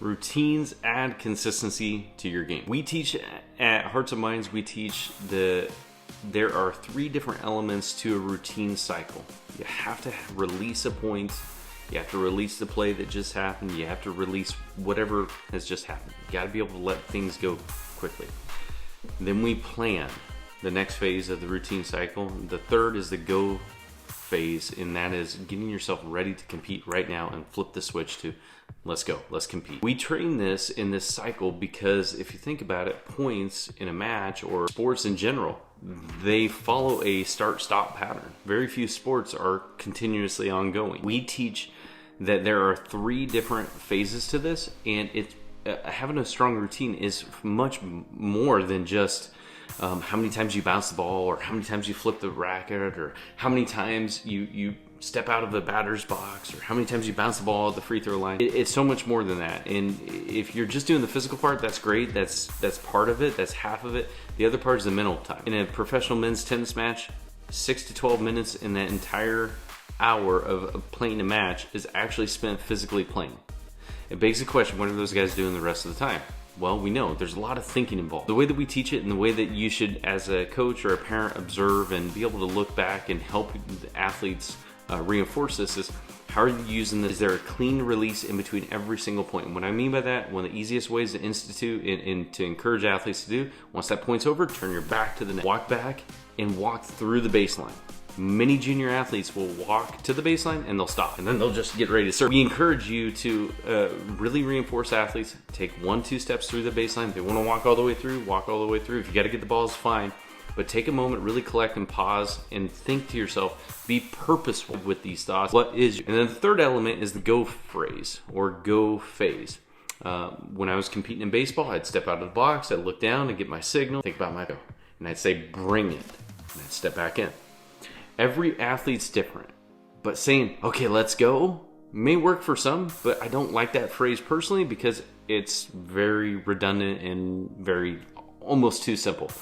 Routines add consistency to your game. We teach at Hearts and Minds, we teach there are 3 different elements to a routine cycle. You have to release a point, you have to release the play that just happened, you have to release whatever has just happened. You gotta be able to let things go quickly. Then we plan the next phase of the routine cycle. The third is the go phase, and that is getting yourself ready to compete right now and flip the switch to let's go, let's compete. We train this in this cycle because if you think about it, points in a match or sports in general, they follow a start-stop pattern. Very few sports are continuously ongoing. We teach that there are 3 different phases to this, and having a strong routine is much more than just how many times you bounce the ball, or how many times you flip the racket, or how many times you step out of the batter's box, or how many times you bounce the ball at the free throw line. It's so much more than that. And if you're just doing the physical part, that's great. That's part of it. That's half of it. The other part is the mental time. In a professional men's tennis match, 6 to 12 minutes in that entire hour of playing a match is actually spent physically playing. It begs the question, what are those guys doing the rest of the time? Well, we know there's a lot of thinking involved. The way that we teach it and the way that you should, as a coach or a parent, observe and be able to look back and help the athletes reinforce this is, how are you using this? Is there a clean release in between every single point? And what I mean by that, one of the easiest ways to institute and to encourage athletes to do, once that point's over, turn your back to the net. Walk back and walk through the baseline. Many junior athletes will walk to the baseline and they'll stop, and then they'll just get ready to serve. We encourage you to really reinforce athletes. Take 1-2 steps through the baseline. If they want to walk all the way through, walk all the way through. If you got to get the balls, fine. But take a moment, really collect and pause and think to yourself, be purposeful with these thoughts. What is, and then the third element is the go phrase or go phase. When I was competing in baseball, I'd step out of the box, I'd look down and get my signal, think about my go, and I'd say, bring it, and I'd step back in. Every athlete's different, but saying, okay, let's go, may work for some, but I don't like that phrase personally because it's very redundant and very almost too simple.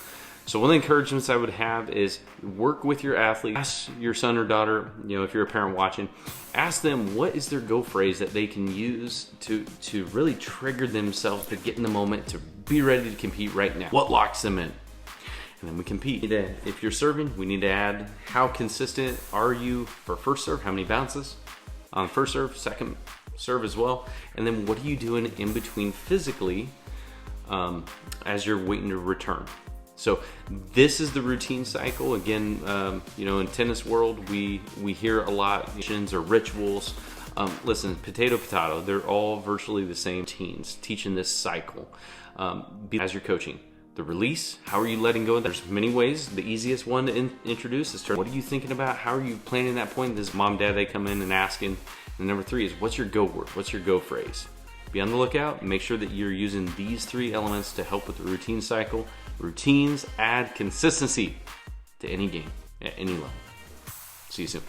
So one of the encouragements I would have is work with your athlete. Ask your son or daughter, if you're a parent watching, ask them what is their go phrase that they can use to really trigger themselves to get in the moment, to be ready to compete right now. What locks them in? And then we compete. If you're serving, we need to add how consistent are you for first serve, how many bounces on first serve, second serve as well, and then what are you doing in between physically as you're waiting to return. So this is the routine cycle. Again, in tennis world, we hear a lot of or rituals. Listen, potato, they're all virtually the same routines, teaching this cycle. As you're coaching, the release, how are you letting go? There's many ways. The easiest one to introduce is what are you thinking about? How are you planning that point? This mom, dad, they come in and asking. And number 3 is what's your go word? What's your go phrase? Be on the lookout and make sure that you're using these 3 elements to help with the routine cycle. Routines add consistency to any game at any level. See you soon.